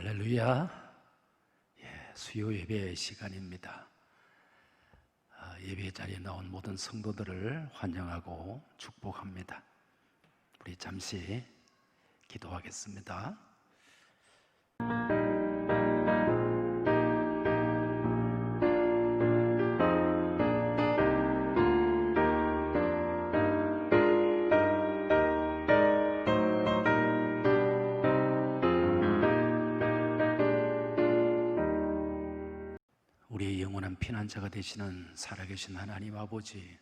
할렐루야. 수요 예배 시간입니다. 예배 자리에 나온 모든 성도들을 환영하고 축복합니다. 우리 잠시 기도하겠습니다. 우리의 영원한 피난처가 되시는 살아계신 하나님 아버지,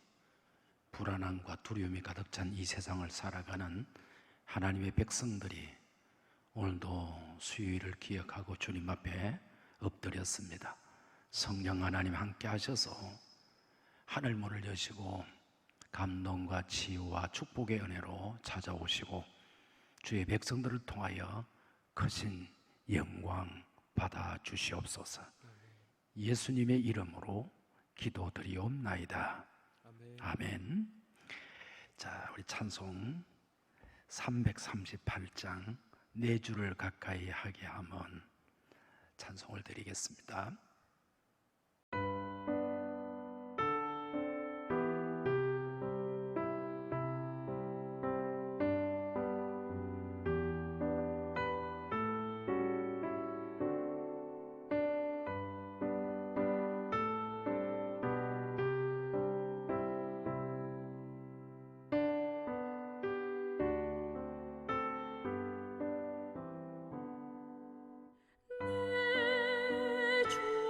불안함과 두려움이 가득 찬 이 세상을 살아가는 하나님의 백성들이 오늘도 수요일을 기억하고 주님 앞에 엎드렸습니다. 성령 하나님 함께 하셔서 하늘문을 여시고 감동과 치유와 축복의 은혜로 찾아오시고 주의 백성들을 통하여 크신 영광 받아 주시옵소서. 예수님의 이름으로 기도드리옵나이다. 아멘. 자, 우리 찬송 338장 내 주를 가까이 하게 함은 찬송을 드리겠습니다. 내 주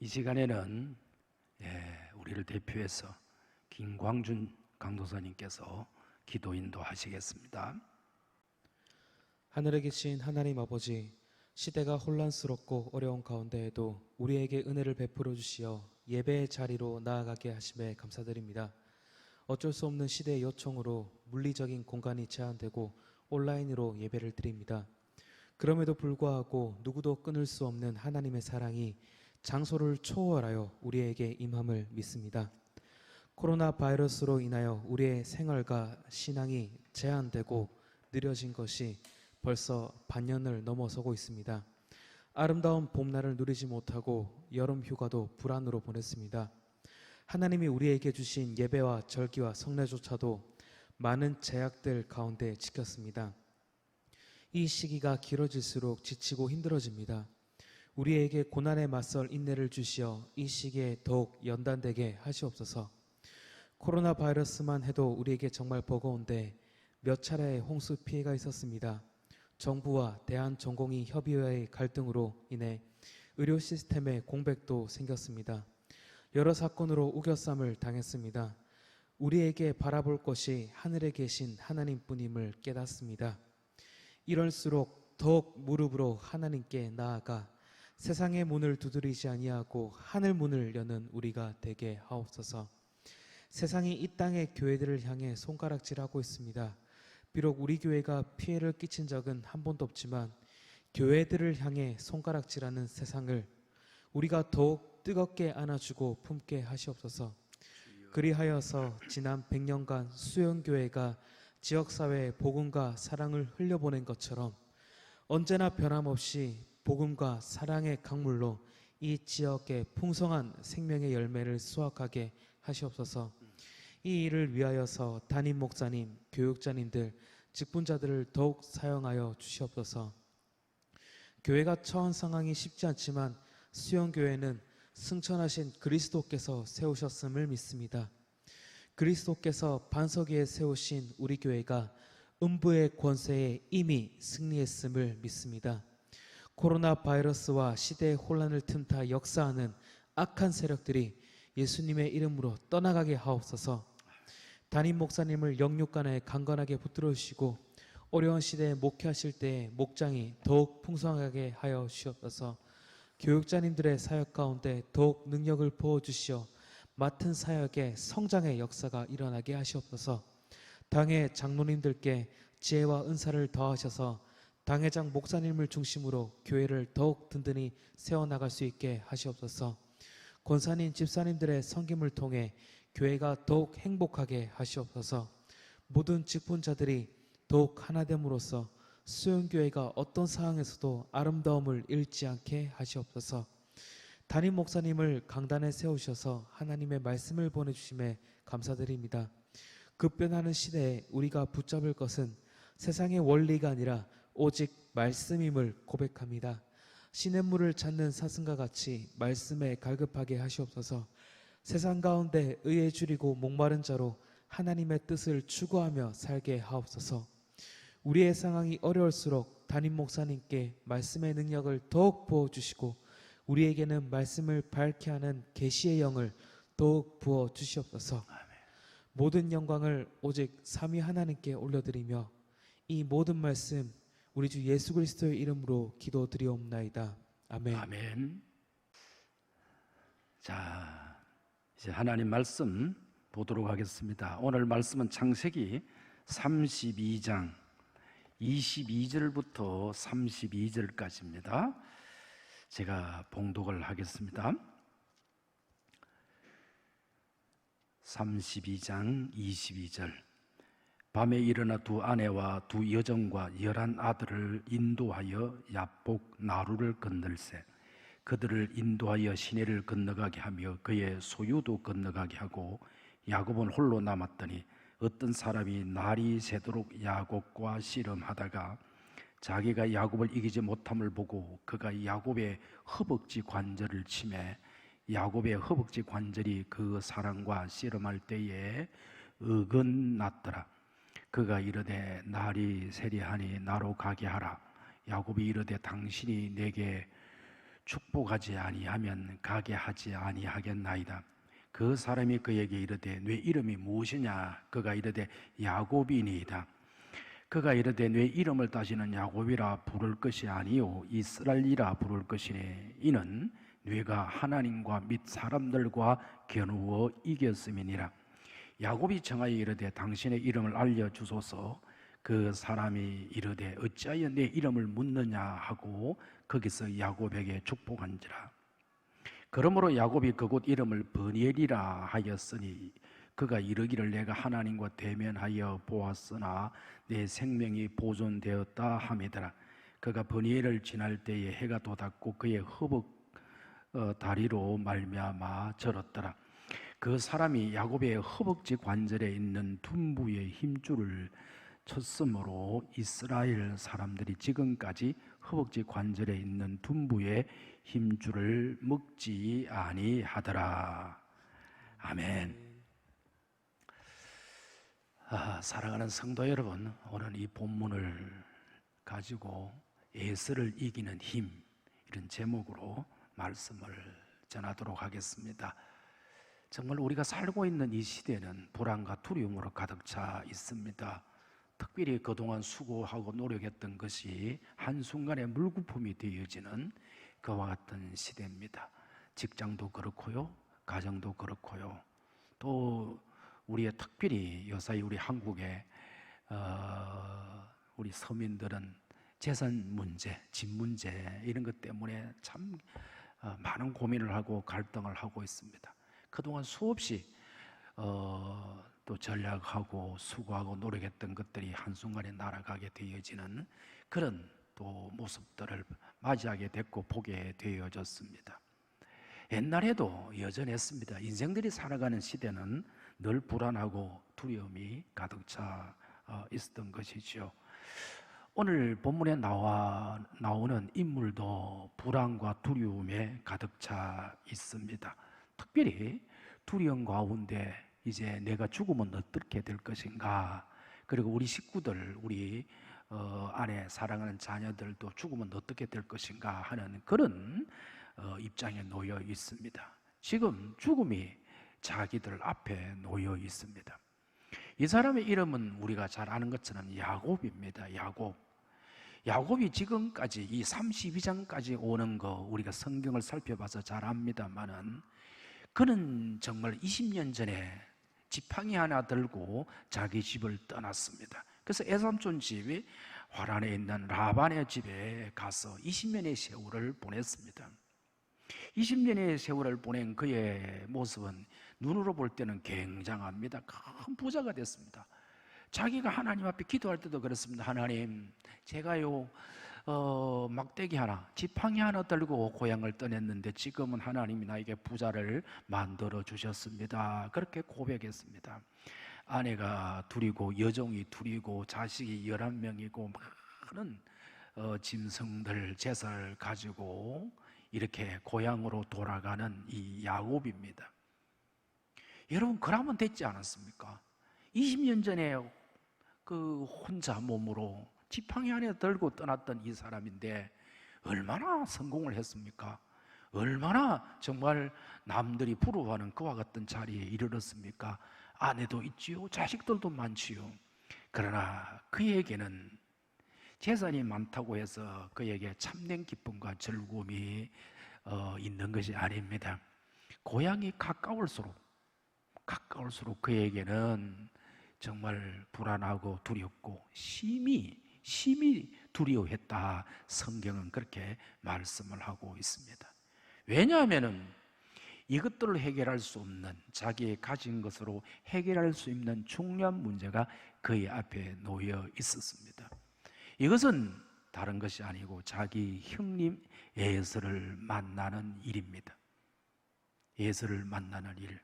이 시간에는 우리를 대표해서 김광준 강도사님께서 기도 인도하시겠습니다. 하늘에 계신 하나님 아버지, 시대가 혼란스럽고 어려운 가운데에도 우리에게 은혜를 베풀어 주시어 예배의 자리로 나아가게 하심에 감사드립니다. 어쩔 수 없는 시대의 요청으로 물리적인 공간이 제한되고 온라인으로 예배를 드립니다. 그럼에도 불구하고 누구도 끊을 수 없는 하나님의 사랑이 장소를 초월하여 우리에게 임함을 믿습니다. 코로나 바이러스로 인하여 우리의 생활과 신앙이 제한되고 느려진 것이 벌써 반년을 넘어서고 있습니다. 아름다운 봄날을 누리지 못하고 여름 휴가도 불안으로 보냈습니다. 하나님이 우리에게 주신 예배와 절기와 성례조차도 많은 제약들 가운데 지켰습니다. 이 시기가 길어질수록 지치고 힘들어집니다. 우리에게 고난에 맞설 인내를 주시어 이 시기에 더욱 연단되게 하시옵소서. 코로나 바이러스만 해도 우리에게 정말 버거운데 몇 차례의 홍수 피해가 있었습니다. 정부와 대한전공의 협의회의 갈등으로 인해 의료 시스템의 공백도 생겼습니다. 여러 사건으로 우겨쌈을 당했습니다. 우리에게 바라볼 것이 하늘에 계신 하나님뿐임을 깨닫습니다. 이럴수록 더욱 무릎으로 하나님께 나아가 세상의 문을 두드리지 아니하고 하늘 문을 여는 우리가 되게 하옵소서. 세상이 이 땅의 교회들을 향해 손가락질하고 있습니다. 비록 우리 교회가 피해를 끼친 적은 한 번도 없지만 교회들을 향해 손가락질하는 세상을 우리가 더욱 뜨겁게 안아주고 품게 하시옵소서. 그리하여서 지난 100년간 수영교회가 지역사회에 복음과 사랑을 흘려보낸 것처럼 언제나 변함없이 복음과 사랑의 강물로 이 지역의 풍성한 생명의 열매를 수확하게 하시옵소서. 이 일을 위하여서 담임 목사님, 교육자님들, 직분자들을 더욱 사용하여 주시옵소서. 교회가 처한 상황이 쉽지 않지만 수영교회는 승천하신 그리스도께서 세우셨음을 믿습니다. 그리스도께서 반석 위에 세우신 우리 교회가 음부의 권세에 이미 승리했음을 믿습니다. 코로나 바이러스와 시대의 혼란을 틈타 역사하는 악한 세력들이 예수님의 이름으로 떠나가게 하옵소서. 담임 목사님을 영육간에 강건하게 붙들어 주시고 어려운 시대에 목회하실 때에 목장이 더욱 풍성하게 하여 주시옵소서. 교육자님들의 사역 가운데 더욱 능력을 부어주시어 맡은 사역의 성장의 역사가 일어나게 하시옵소서. 당회 장로님들께 지혜와 은사를 더하셔서 당회장 목사님을 중심으로 교회를 더욱 든든히 세워나갈 수 있게 하시옵소서. 권사님 집사님들의 섬김을 통해 교회가 더욱 행복하게 하시옵소서. 모든 직분자들이 더욱 하나됨으로써 수영교회가 어떤 상황에서도 아름다움을 잃지 않게 하시옵소서. 담임 목사님을 강단에 세우셔서 하나님의 말씀을 보내주심에 감사드립니다. 급변하는 시대에 우리가 붙잡을 것은 세상의 원리가 아니라 오직 말씀임을 고백합니다. 시냇물을 찾는 사슴과 같이 말씀에 갈급하게 하시옵소서. 세상 가운데 의에 줄이고 목마른 자로 하나님의 뜻을 추구하며 살게 하옵소서. 우리의 상황이 어려울수록 담임 목사님께 말씀의 능력을 더욱 부어주시고 우리에게는 말씀을 밝게 하는 계시의 영을 더욱 부어주시옵소서. 모든 영광을 오직 삼위 하나님께 올려드리며 이 모든 말씀 우리 주 예수 그리스도의 이름으로 기도드리옵나이다. 아멘. 아멘. 자, 이제 하나님 말씀 보도록 하겠습니다. 오늘 말씀은 창세기 32장 22절부터 32절까지입니다. 제가 봉독을 하겠습니다. 32장 22절. 밤에 일어나 두 아내와 두 여종과 11 아들을 인도하여 야복 나루를 건널세 그들을 인도하여 시내를 건너가게 하며 그의 소유도 건너가게 하고 야곱은 홀로 남았더니 어떤 사람이 날이 새도록 야곱과 씨름하다가 자기가 야곱을 이기지 못함을 보고 그가 야곱의 허벅지 관절을 치매 야곱의 허벅지 관절이 그 사람과 씨름할 때에 어긋났더라. 그가 이르되 날이 세리하니 나로 가게 하라. 야곱이 이르되 당신이 내게 축복하지 아니하면 가게 하지 아니하겠나이다. 그 사람이 그에게 이르되 네 이름이 무엇이냐? 그가 이르되 야곱이니이다. 그가 이르되 네 이름을 다시는 야곱이라 부를 것이 아니요 이스라엘이라 부를 것이니 이는 네가 하나님과 및 사람들과 겨누어 이겼음이니라. 야곱이 청하여 이르되 당신의 이름을 알려주소서. 그 사람이 이르되 어찌하여 내 이름을 묻느냐 하고 거기서 야곱에게 축복한지라. 그러므로 야곱이 그곳 이름을 버니엘이라 하였으니 그가 이르기를 내가 하나님과 대면하여 보았으나 내 생명이 보존되었다 함이더라. 그가 버니엘을 지날 때에 해가 돋았고 그의 허벅 다리로 말미암아 절었더라. 그 사람이 야곱의 허벅지 관절에 있는 둔부의 힘줄을 쳤으므로 이스라엘 사람들이 지금까지 허벅지 관절에 있는 둔부의 힘줄을 먹지 아니하더라. 아멘. 사랑하는 성도 여러분, 오늘 이 본문을 가지고 에서를 이기는 힘, 이런 제목으로 말씀을 전하도록 하겠습니다. 정말 우리가 살고 있는 이 시대는 불안과 두려움으로 가득 차 있습니다. 특별히 그동안 수고하고 노력했던 것이 한순간에 물거품이 되어지는 그와 같은 시대입니다. 직장도 그렇고요, 가정도 그렇고요. 또 우리의 특별히 요사이 우리 한국의 우리 서민들은 재산 문제, 집 문제 이런 것 때문에 참 많은 고민을 하고 갈등을 하고 있습니다. 그동안 수없이 또 전략하고 수고하고 노력했던 것들이 한순간에 날아가게 되어지는 그런 또 모습들을 맞이하게 됐고 보게 되어졌습니다. 옛날에도 여전했습니다. 인생들이 살아가는 시대는 늘 불안하고 두려움이 가득 차 있었던 것이죠. 오늘 본문에 나오는 인물도 불안과 두려움에 가득 차 있습니다. 특별히 두려움 가운데 이제 내가 죽으면 어떻게 될 것인가, 그리고 우리 식구들, 우리 아내, 사랑하는 자녀들도 죽으면 어떻게 될 것인가 하는 그런 입장에 놓여 있습니다. 지금 죽음이 자기들 앞에 놓여 있습니다. 이 사람의 이름은 우리가 잘 아는 것처럼 야곱입니다. 야곱이 지금까지 이 32장까지 오는 거 우리가 성경을 살펴봐서 잘 압니다만은 그는 정말 20년 전에 지팡이 하나 들고 자기 집을 떠났습니다. 그래서 애삼촌 집이 화란에 있는 라반의 집에 가서 20년의 세월을 보냈습니다. 20년의 세월을 보낸 그의 모습은 눈으로 볼 때는 굉장합니다. 큰 부자가 됐습니다. 자기가 하나님 앞에 기도할 때도 그렇습니다. 하나님, 제가요 막대기 하나, 지팡이 하나 들고 고향을 떠났는데 지금은 하나님이 나에게 부자를 만들어 주셨습니다. 그렇게 고백했습니다. 아내가 둘이고 여종이 둘이고 자식이 11명이고 많은 짐승들 제사를 가지고 이렇게 고향으로 돌아가는 이 야곱입니다. 여러분, 그러면 됐지 않았습니까? 20년 전에 그 혼자 몸으로 지팡이 안에 들고 떠났던 이 사람인데 얼마나 성공을 했습니까? 얼마나 정말 남들이 부러워하는 그와 같은 자리에 이르렀습니까? 아내도 있지요, 자식들도 많지요. 그러나 그에게는 재산이 많다고 해서 그에게 참된 기쁨과 즐거움이 있는 것이 아닙니다. 고향이 가까울수록 그에게는 정말 불안하고 두렵고 심히 두려워했다. 성경은 그렇게 말씀을 하고 있습니다. 왜냐하면은 이것들을 해결할 수 없는, 자기의 가진 것으로 해결할 수 있는 중요한 문제가 그의 앞에 놓여 있었습니다. 이것은 다른 것이 아니고 자기 형님 에서를 만나는 일입니다. 에서를 만나는 일.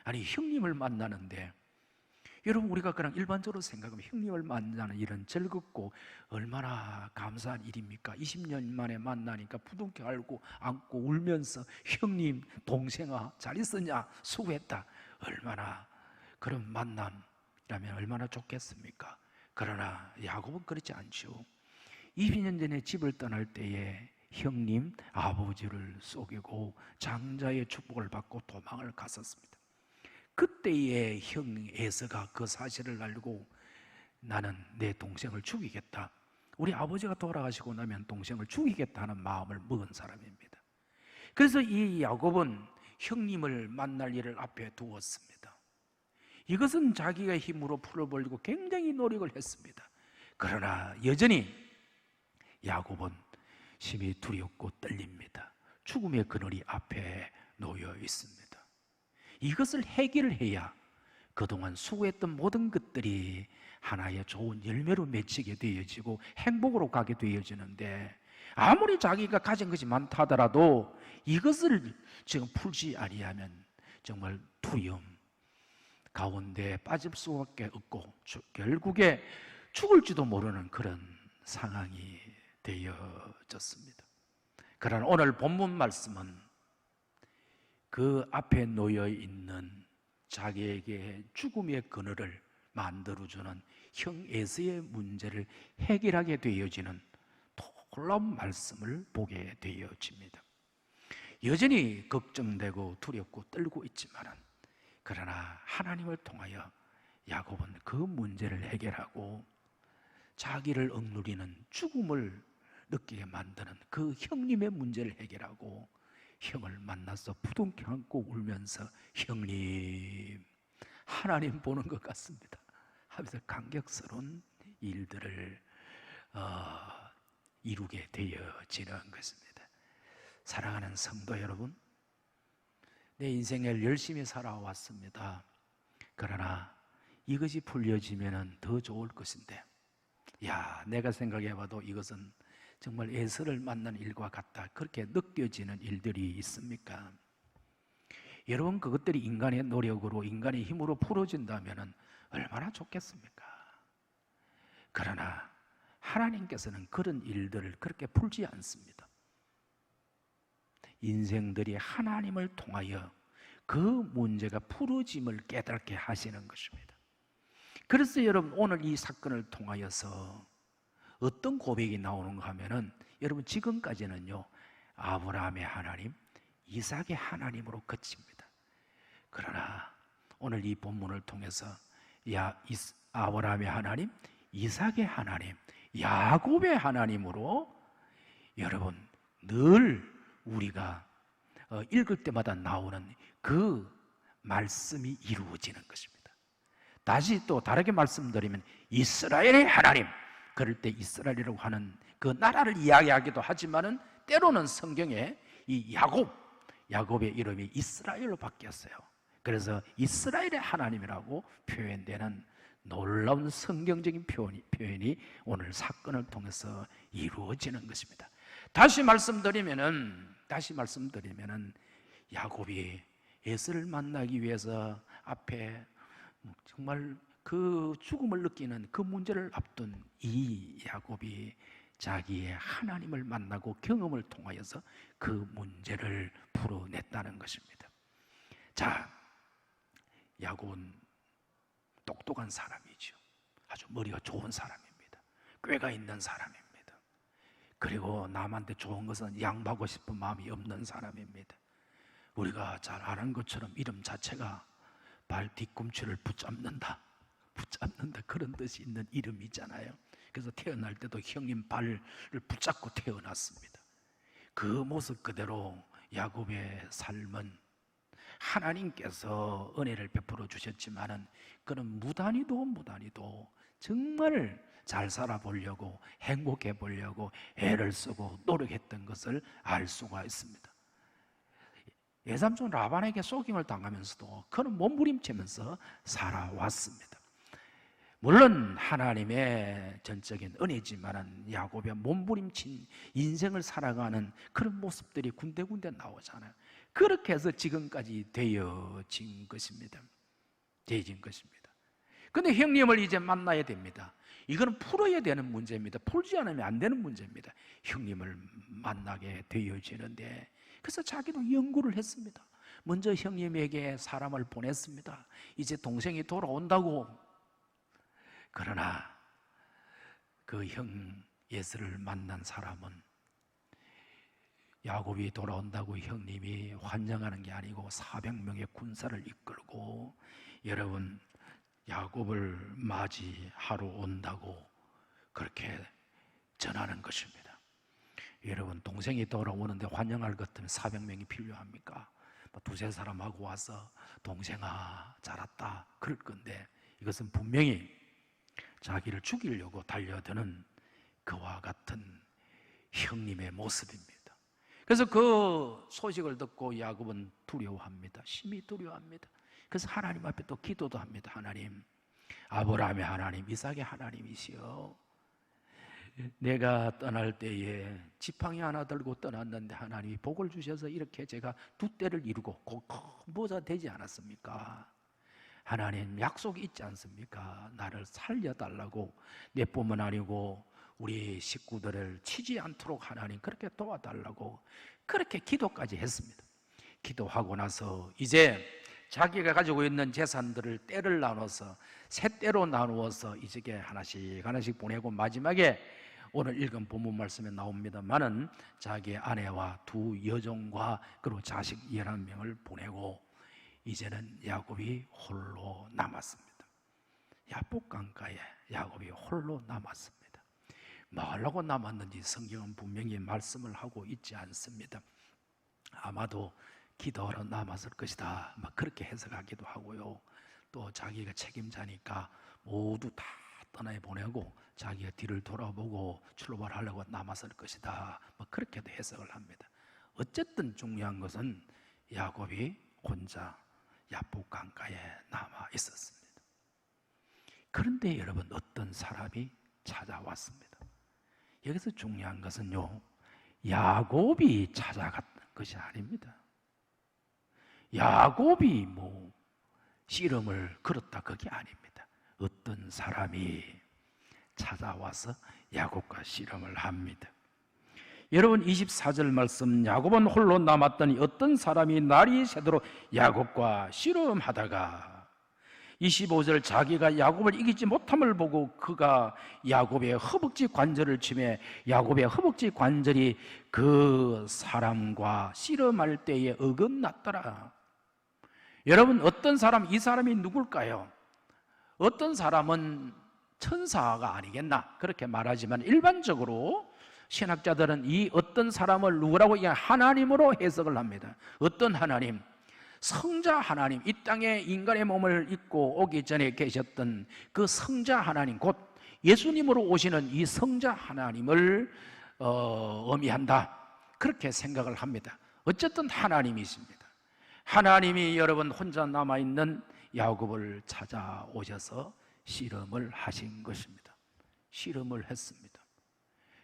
아니, 형님을 만나는데, 여러분, 우리가 그냥 일반적으로 생각하면 형님을 만나는 일은 즐겁고 얼마나 감사한 일입니까? 20년 만에 만나니까 부둥켜 안고 울면서 형님, 동생아, 잘 있었냐? 수고했다. 얼마나 그런 만남이라면 얼마나 좋겠습니까? 그러나 야곱은 그렇지 않죠. 20년 전에 집을 떠날 때에 형님 아버지를 속이고 장자의 축복을 받고 도망을 갔었습니다. 그때의 형 에서가 그 사실을 알고 나는 내 동생을 죽이겠다, 우리 아버지가 돌아가시고 나면 동생을 죽이겠다는 마음을 먹은 사람입니다. 그래서 이 야곱은 형님을 만날 일을 앞에 두었습니다. 이것은 자기가 힘으로 풀어보려고 굉장히 노력을 했습니다. 그러나 여전히 야곱은 심히 두렵고 떨립니다. 죽음의 그늘이 앞에 놓여 있습니다. 이것을 해결해야 그동안 수고했던 모든 것들이 하나의 좋은 열매로 맺히게 되어지고 행복으로 가게 되어지는데, 아무리 자기가 가진 것이 많다 하더라도 이것을 지금 풀지 아니하면 정말 두려움 가운데 빠질 수밖에 없고 결국에 죽을지도 모르는 그런 상황이 되어졌습니다. 그러나 오늘 본문 말씀은 그 앞에 놓여 있는 자기에게 죽음의 그늘을 만들어주는 형 에서의 문제를 해결하게 되어지는 놀라운 말씀을 보게 되어집니다. 여전히 걱정되고 두렵고 떨고 있지만, 그러나 하나님을 통하여 야곱은 그 문제를 해결하고 자기를 억누리는 죽음을 느끼게 만드는 그 형님의 문제를 해결하고 형을 만나서 부둥켜 안고 울면서 형님, 하나님 보는 것 같습니다 하면서 감격스러운 일들을 이루게 되어지는 것입니다. 사랑하는 성도 여러분, 내 인생을 열심히 살아왔습니다. 그러나 이것이 풀려지면 더 좋을 것인데, 내가 생각해봐도 이것은 정말 예수를 만난 일과 같다, 그렇게 느껴지는 일들이 있습니까? 여러분, 그것들이 인간의 노력으로 인간의 힘으로 풀어진다면 얼마나 좋겠습니까? 그러나 하나님께서는 그런 일들을 그렇게 풀지 않습니다. 인생들이 하나님을 통하여 그 문제가 풀어짐을 깨닫게 하시는 것입니다. 그래서 여러분, 오늘 이 사건을 통하여서 어떤 고백이 나오는가 하면은, 여러분 지금까지는요 아브라함의 하나님, 이삭의 하나님으로 그칩니다. 그러나 오늘 이 본문을 통해서 아브라함의 하나님, 이삭의 하나님, 야곱의 하나님으로 여러분 늘 우리가 읽을 때마다 나오는 그 말씀이 이루어지는 것입니다. 다시 또 다르게 말씀드리면 이스라엘의 하나님, 그럴 때 이스라엘이라고 하는 그 나라를 이야기하기도 하지만은 때로는 성경에 이 야곱의 이름이 이스라엘로 바뀌었어요. 그래서 이스라엘의 하나님이라고 표현되는 놀라운 성경적인 표현이 오늘 사건을 통해서 이루어지는 것입니다. 다시 말씀드리면은 야곱이 에서를 만나기 위해서 앞에 정말 그 죽음을 느끼는 그 문제를 앞둔 이 야곱이 자기의 하나님을 만나고 경험을 통하여서 그 문제를 풀어냈다는 것입니다. 자, 야곱은 똑똑한 사람이죠. 아주 머리가 좋은 사람입니다. 꾀가 있는 사람입니다. 그리고 남한테 좋은 것은 양보하고 싶은 마음이 없는 사람입니다. 우리가 잘 아는 것처럼 이름 자체가 발 뒤꿈치를 붙잡는다 그런 뜻이 있는 이름이잖아요. 그래서 태어날 때도 형님 발을 붙잡고 태어났습니다. 그 모습 그대로 야곱의 삶은 하나님께서 은혜를 베풀어 주셨지만은 그는 무단히도 정말 잘 살아보려고, 행복해 보려고 애를 쓰고 노력했던 것을 알 수가 있습니다. 외삼촌 라반에게 속임을 당하면서도 그는 몸부림치면서 살아왔습니다. 물론 하나님의 전적인 은혜지만은 야곱의 몸부림친 인생을 살아가는 그런 모습들이 군데군데 나오잖아요. 그렇게 해서 지금까지 되어진 것입니다. 근데 형님을 이제 만나야 됩니다. 이거는 풀어야 되는 문제입니다. 풀지 않으면 안 되는 문제입니다. 형님을 만나게 되어지는데, 그래서 자기도 연구를 했습니다. 먼저 형님에게 사람을 보냈습니다. 이제 동생이 돌아온다고. 그러나 그 형 예수를 만난 사람은 야곱이 돌아온다고 형님이 환영하는 게 아니고 400명의 군사를 이끌고 여러분 야곱을 맞이하러 온다고 그렇게 전하는 것입니다. 여러분 동생이 돌아오는데 환영할 것 같으면 400명이 필요합니까? 두세 사람하고 와서 동생아 잘 왔다 그럴 건데 이것은 분명히 자기를 죽이려고 달려드는 그와 같은 형님의 모습입니다. 그래서 그 소식을 듣고 야곱은 두려워합니다. 심히 두려워합니다. 그래서 하나님 앞에 또 기도도 합니다. 하나님, 아브라함의 하나님, 이삭의 하나님이시여, 내가 떠날 때에 지팡이 하나 들고 떠났는데 하나님이 복을 주셔서 이렇게 제가 두 때를 이루고 큰 부자 되지 않았습니까? 하나님 약속이 있지 않습니까? 나를 살려달라고, 내뿐만 아니고 우리 식구들을 치지 않도록 하나님 그렇게 도와달라고 그렇게 기도까지 했습니다. 기도하고 나서 이제 자기가 가지고 있는 재산들을 때를 나눠서 세 때로 나누어서 이제 하나씩 하나씩 보내고 마지막에 오늘 읽은 본문 말씀에 나옵니다만은 자기의 아내와 두 여종과 그리고 자식 11명을 보내고 이제는 야곱이 홀로 남았습니다. 야복 강가에 야곱이 홀로 남았습니다. 뭐 하려고 남았는지 성경은 분명히 말씀을 하고 있지 않습니다. 아마도 기도하러 남았을 것이다, 막 그렇게 해석하기도 하고요. 또 자기가 책임자니까 모두 다 떠나보내고 자기가 뒤를 돌아보고 출발하려고 남았을 것이다, 뭐 그렇게도 해석을 합니다. 어쨌든 중요한 것은 야곱이 혼자 야복 강가에 남아 있었습니다. 그런데 여러분 어떤 사람이 찾아왔습니다. 여기서 중요한 것은요, 야곱이 찾아갔던 것이 아닙니다. 야곱이 뭐 씨름을 걸었다 그게 아닙니다. 어떤 사람이 찾아와서 야곱과 씨름을 합니다. 여러분 24절 말씀, 야곱은 홀로 남았더니 어떤 사람이 날이 새도록 야곱과 씨름하다가, 25절, 자기가 야곱을 이기지 못함을 보고 그가 야곱의 허벅지 관절을 치매 야곱의 허벅지 관절이 그 사람과 씨름할 때에 어긋났더라. 여러분 어떤 사람, 이 사람이 누굴까요? 어떤 사람은 천사가 아니겠나 그렇게 말하지만 일반적으로 신학자들은 이 어떤 사람을 누구라고 하나님으로 해석을 합니다. 어떤 하나님? 성자 하나님, 이 땅에 인간의 몸을 입고 오기 전에 계셨던 그 성자 하나님, 곧 예수님으로 오시는 이 성자 하나님을 의미한다 그렇게 생각을 합니다. 어쨌든 하나님이십니다. 하나님이 여러분 혼자 남아있는 야곱을 찾아오셔서 씨름을 하신 것입니다. 씨름을 했습니다.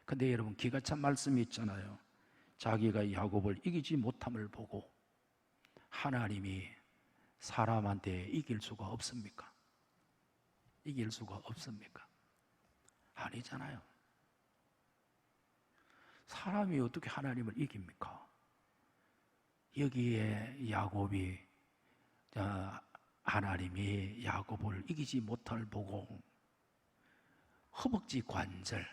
근데 여러분 기가 찬 말씀이 있잖아요. 자기가 야곱을 이기지 못함을 보고 하나님이 사람한테 이길 수가 없습니까? 이길 수가 없습니까? 아니잖아요. 사람이 어떻게 하나님을 이깁니까? 여기에 야곱이 하나님이 야곱을 이기지 못할 보고 허벅지 관절,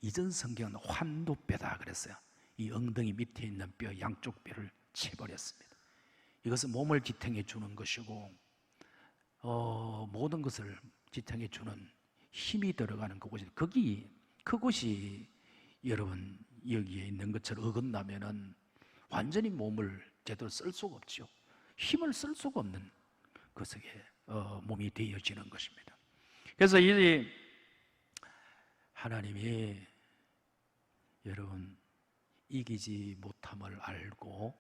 이전 성경은 환도뼈다 그랬어요. 이 엉덩이 밑에 있는 뼈, 양쪽 뼈를 치버렸습니다. 이것은 몸을 지탱해 주는 것이고 모든 것을 지탱해 주는 힘이 들어가는 그곳이, 그곳이 여러분 여기에 있는 것처럼 어긋나면은 완전히 몸을 제대로 쓸 수가 없죠. 힘을 쓸 수가 없는 것에 몸이 되어지는 것입니다. 그래서 이 하나님이 여러분 이기지 못함을 알고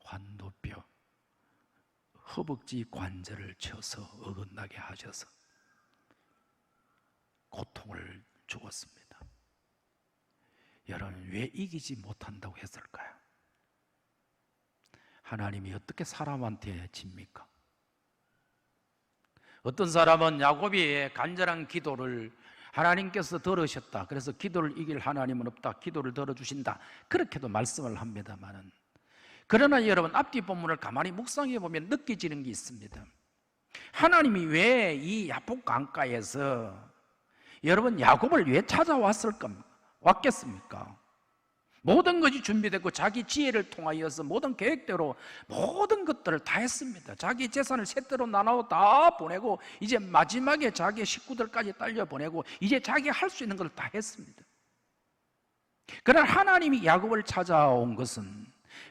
환도뼈, 허벅지 관절을 쳐서 어긋나게 하셔서 고통을 주었습니다. 여러분 왜 이기지 못한다고 했을까요? 하나님이 어떻게 사람한테 집니까? 어떤 사람은 야곱이 간절한 기도를 하나님께서 들으셨다, 그래서 기도를 이길 하나님은 없다, 기도를 들어주신다 그렇게도 말씀을 합니다만은, 그러나 여러분 앞뒤 본문을 가만히 묵상해 보면 느껴지는 게 있습니다. 하나님이 왜 이 야복 강가에서 여러분 야곱을 왜 찾아왔겠습니까? 모든 것이 준비됐고 자기 지혜를 통하여서 모든 계획대로 모든 것들을 다 했습니다. 자기 재산을 셋대로 나눠 다 보내고 이제 마지막에 자기 식구들까지 딸려 보내고 이제 자기 할 수 있는 걸 다 했습니다. 그러나 하나님이 야곱을 찾아온 것은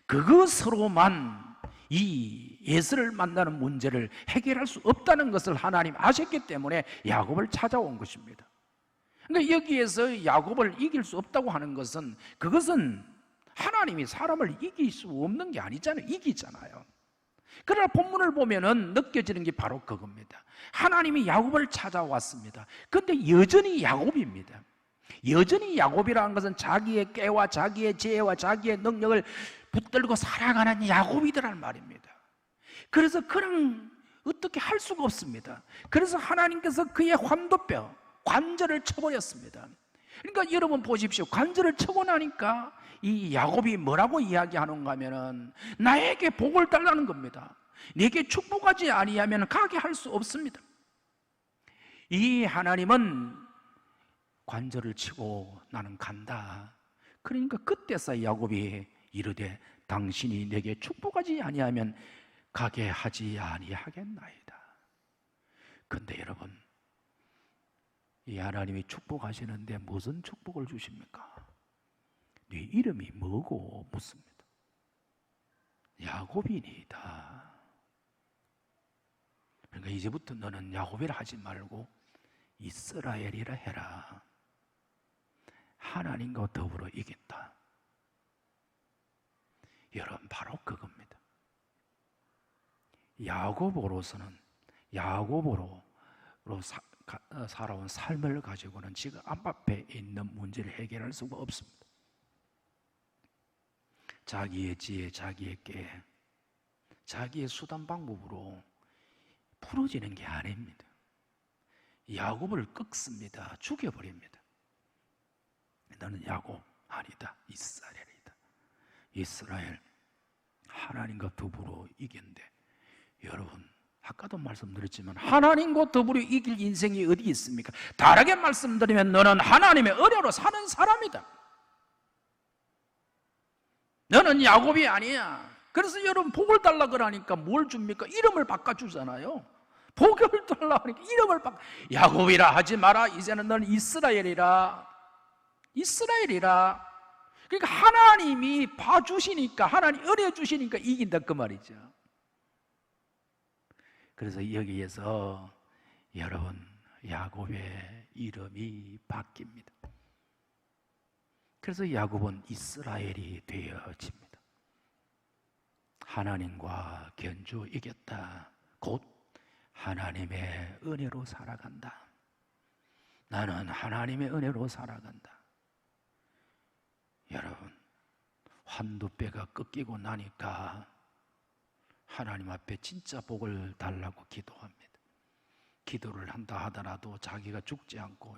그것으로만 이 에서를 만나는 문제를 해결할 수 없다는 것을 하나님 아셨기 때문에 야곱을 찾아온 것입니다. 그러니까 여기에서 야곱을 이길 수 없다고 하는 것은 그것은 하나님이 사람을 이길 수 없는 게 아니잖아요. 이기잖아요. 그러나 본문을 보면은 느껴지는 게 바로 그겁니다. 하나님이 야곱을 찾아왔습니다. 그런데 여전히 야곱입니다. 여전히 야곱이라는 것은 자기의 꾀와 자기의 지혜와 자기의 능력을 붙들고 살아가는 야곱이더란 말입니다. 그래서 그냥 어떻게 할 수가 없습니다. 그래서 하나님께서 그의 환도뼈 관절을 쳐버렸습니다. 그러니까 여러분 보십시오. 관절을 쳐고 나니까 이 야곱이 뭐라고 이야기하는가 하면은 나에게 복을 달라는 겁니다. 내게 축복하지 아니하면 가게 할 수 없습니다. 이 하나님은 관절을 치고 나는 간다. 그러니까 그때서 야곱이 이르되 당신이 내게 축복하지 아니하면 가게 하지 아니하겠나이다. 근데 여러분, 이 하나님이 축복하시는데 무슨 축복을 주십니까? 네 이름이 뭐고 묻습니다. 야곱이니이다. 그러니까 이제부터 너는 야곱이라 하지 말고 이스라엘이라 해라. 하나님과 더불어 이긴다. 여러분, 바로 그겁니다. 야곱으로서는 야곱으로 살아온 삶을 가지고는 지금 앞에 있는 문제를 해결할 수가 없습니다. 자기의 지혜, 자기의 꾀, 자기의 수단 방법으로 풀어지는 게 아닙니다. 야곱을 꺾습니다. 죽여버립니다. 너는 야곱 아니다. 이스라엘이다. 이스라엘, 하나님과 더불어 이긴데, 여러분 아까도 말씀드렸지만 하나님과 더불어 이길 인생이 어디 있습니까? 다르게 말씀드리면 너는 하나님의 은혜로 사는 사람이다. 너는 야곱이 아니야. 그래서 여러분 복을 달라 그러니까 뭘 줍니까? 이름을 바꿔주잖아요. 복을 달라 하니까 이름을 바꿔. 야곱이라 하지 마라. 이제는 너는 이스라엘이라. 이스라엘이라. 그러니까 하나님이 봐주시니까, 하나님 은혜 주시니까 이긴다 그 말이죠. 그래서 여기에서 여러분 야곱의 이름이 바뀝니다. 그래서 야곱은 이스라엘이 되어집니다. 하나님과 견주 이겼다. 곧 하나님의 은혜로 살아간다. 나는 하나님의 은혜로 살아간다. 여러분, 환도뼈가 꺾이고 나니까 하나님 앞에 진짜 복을 달라고 기도합니다. 기도를 한다 하더라도 자기가 죽지 않고,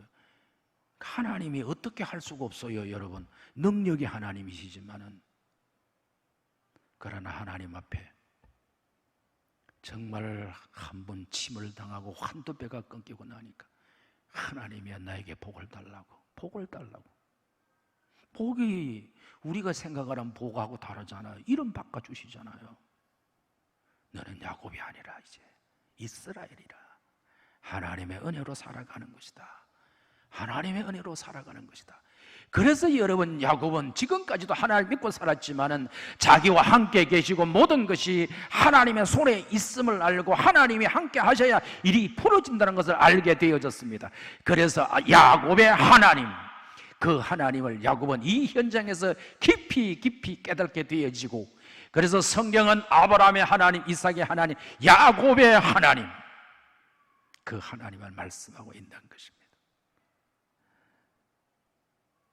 하나님이 어떻게 할 수가 없어요. 여러분, 능력이 하나님이시지만은, 그러나 하나님 앞에 정말 한 번 침을 당하고 환도뼈가 끊기고 나니까 하나님이 나에게 복을 달라고, 복을 달라고. 복이 우리가 생각하는 복하고 다르잖아요. 이름 바꿔주시잖아요. 너는 야곱이 아니라 이제 이스라엘이라. 하나님의 은혜로 살아가는 것이다. 하나님의 은혜로 살아가는 것이다. 그래서 여러분, 야곱은 지금까지도 하나님을 믿고 살았지만은 자기와 함께 계시고 모든 것이 하나님의 손에 있음을 알고 하나님이 함께 하셔야 일이 풀어진다는 것을 알게 되어졌습니다. 그래서 야곱의 하나님, 그 하나님을 야곱은 이 현장에서 깊이 깨닫게 되어지고, 그래서 성경은 아브라함의 하나님, 이삭의 하나님, 야곱의 하나님, 그 하나님을 말씀하고 있는 것입니다.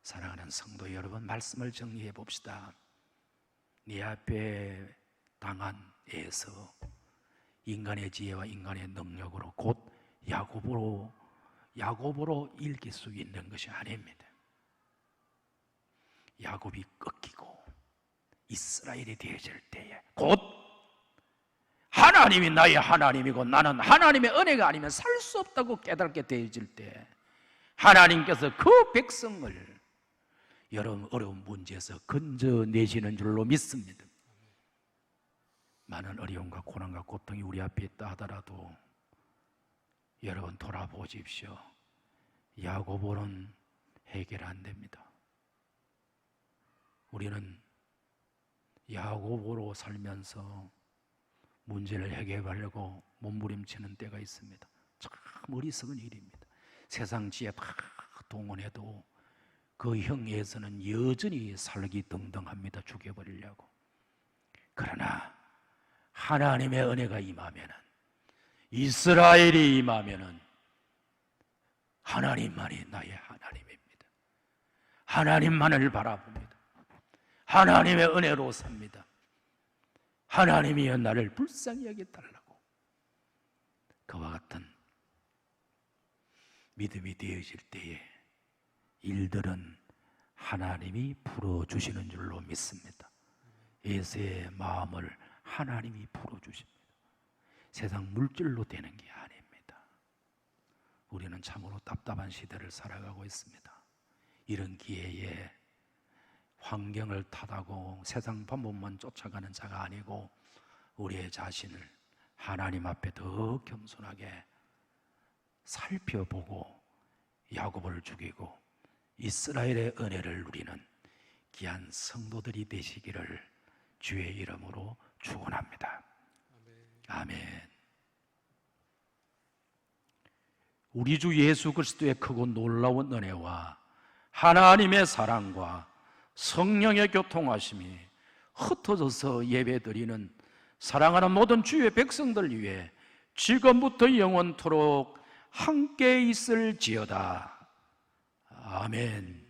사랑하는 성도 여러분, 말씀을 정리해 봅시다. 네 앞에 당한 에서 인간의 지혜와 인간의 능력으로 곧 야곱으로 이길 수 있는 것이 아닙니다. 야곱이 꺾이고 이스라엘이 되어질 때에 곧 하나님이 나의 하나님이고 나는 하나님의 은혜가 아니면 살 수 없다고 깨닫게 되어질 때 하나님께서 그 백성을 여러분 어려운 문제에서 건져내시는 줄로 믿습니다. 많은 어려움과 고난과 고통이 우리 앞에 있다 하더라도 여러분 돌아보십시오. 야고보는 해결 안 됩니다. 우리는 야고보로 살면서 문제를 해결하려고 몸부림치는 때가 있습니다. 참 어리석은 일입니다. 세상 지혜 다 동원해도 그 형에서는 여전히 살기등등합니다. 죽여버리려고. 그러나 하나님의 은혜가 임하면은, 이스라엘이 임하면은 하나님만이 나의 하나님입니다. 하나님만을 바라봅니다. 하나님의 은혜로 삽니다. 하나님이여 나를 불쌍히 여겨달라고. 그와 같은 믿음이 되어질 때에 일들은 하나님이 풀어주시는 줄로 믿습니다. 에서의 마음을 하나님이 풀어주십니다. 세상 물질로 되는 게 아닙니다. 우리는 참으로 답답한 시대를 살아가고 있습니다. 이런 기회에 환경을 탓하고 세상 방법만 쫓아가는 자가 아니고 우리의 자신을 하나님 앞에 더 겸손하게 살펴보고 야곱을 죽이고 이스라엘의 은혜를 누리는 귀한 성도들이 되시기를 주의 이름으로 축원합니다. 아멘. 우리 주 예수 그리스도의 크고 놀라운 은혜와 하나님의 사랑과 성령의 교통하심이 흩어져서 예배드리는 사랑하는 모든 주의 백성들 위해 지금부터 영원토록 함께 있을지어다. 아멘.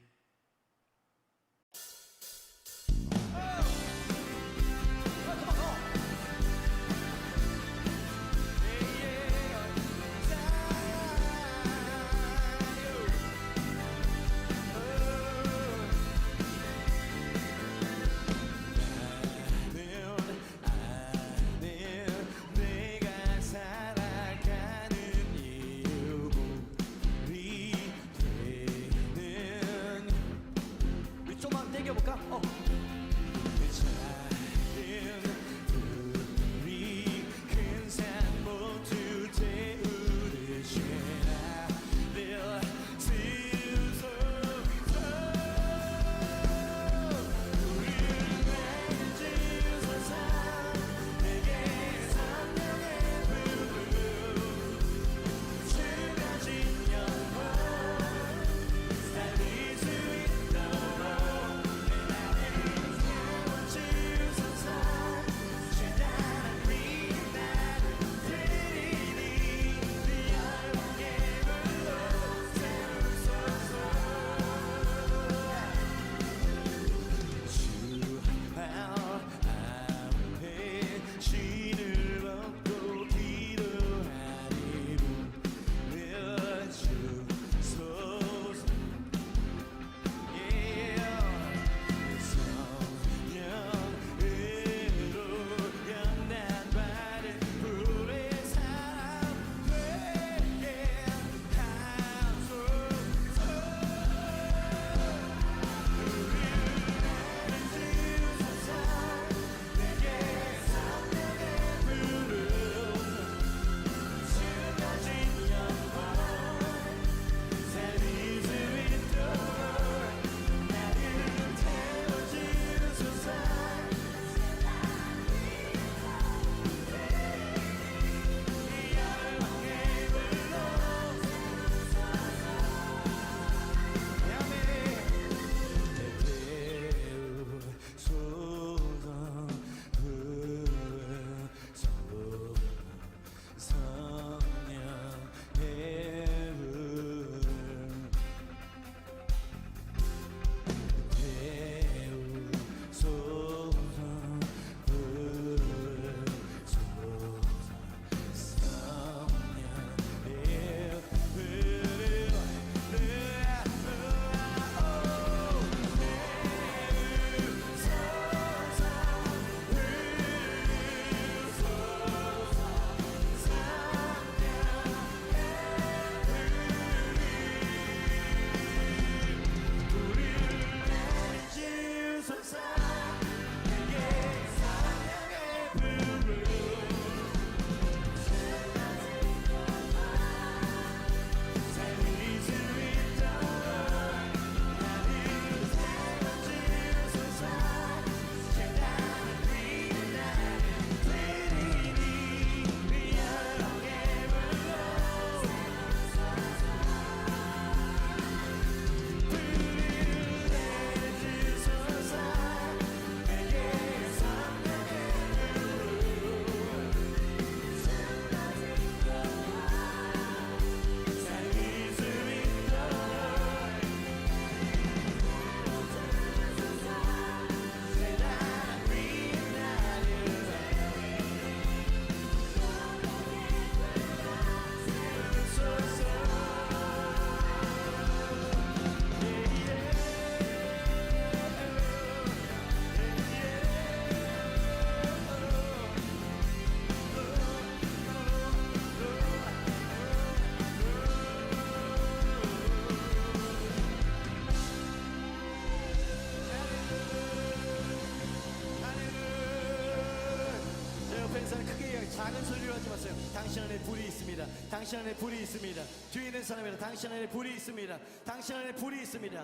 작은 소리로 하지 마세요. 당신 안에 불이 있습니다. 당신 안에 불이 있습니다. 뒤에 있는 사람이라 당신 안에 불이 있습니다. 당신 안에 불이 있습니다.